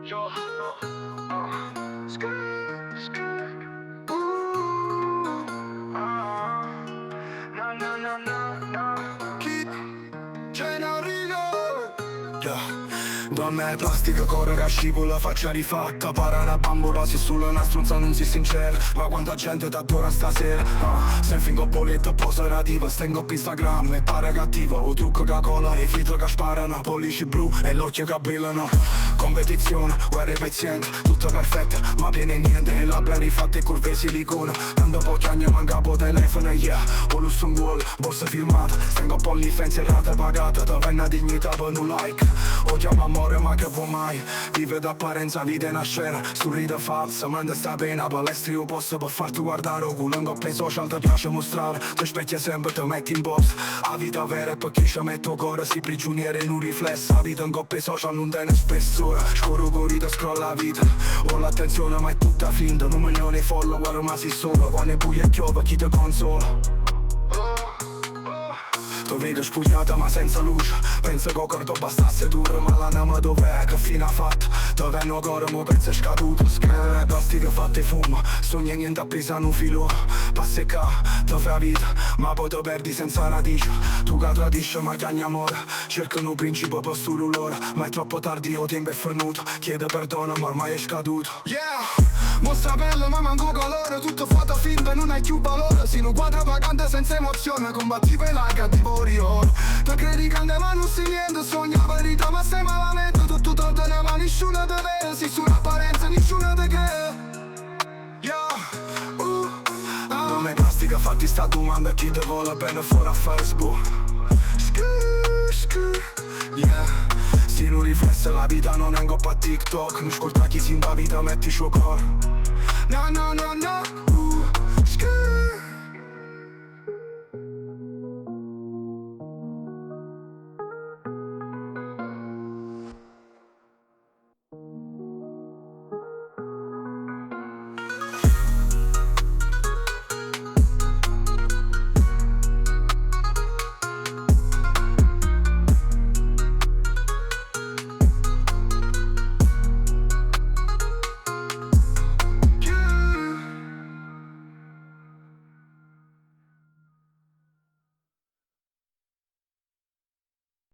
Yo, skr, skr. Na na na na na. Chi c'è in arrivo? Donna è plastica, corre che scivola, faccia rifatta. Para una bambola, se sulla una strunza non si sincera. Ma quanta gente t'adora stasera. Se fingo bolletta, posa rativa. Stengo op Instagram e pare cattiva. O trucco che cola e filtro che sparano. Pollici blu e l'occhio che brillano. Competizione, guerre pezienti, tutto perfetto, ma viene niente. E labbra rifatte e curve silicone. Tanto pochi anni manca po' telefono, yeah. Ho lusso un gol, borsa firmata. Stengo po' l'ifenza e rata pagata. Dove è una dignità per un like. O chiama amore ma che vuoi mai. Vive d'apparenza, vita è una scena. Sorride falsa, manda sta pena. Palestri io posso per farti guardare. O culo in coppia social ti piace mostrare. Ti specchia sempre, ti metti in box. La vita vera è perché ci metto cuore. Si prigioniere in un riflesso. La vita in coppia social non tiene spessore. Scorro corrida, scrolla la vita. Ho l'attenzione ma è tutta finta. 1 milione di follower ma si solo. Quando è buio e chiova chi ti consola. Ti vedo spugnata ma senza luce. Penso che il corpo bastasse duro. Ma l'anima dov'è che fine ha fatto? Dove hanno ancora mo penso è scaduto. Scrivere plastica fatte fumo. Sogni niente a pesare un filo. Passi qua, ti fai vita. Ma poi ti perdi senza radice. Tu che tradisci ma che amore. Cercano un principio per sto l'ora. Ma è troppo tardi, il tempo è venuto. Chiede perdono ma ormai è scaduto. Yeah! Mostra pelle ma manco colore. Tutto fatto finta non hai più valore. Si non quadra vacante senza emozione. Combatti per la cattivoria. Te credi che ma non si niente. Sogna la verità ma sei malamente. Tutto torna ma nessuno te vede. Si sull'apparenza nessuno te crede. Non è plastica fatti sta domanda. Chi te vuole bene fuori a Facebook. Yeah. Se non riflesse la vita non è un coppa TikTok. Non ascolta chi si in vita metti il suo cuore. No no no no.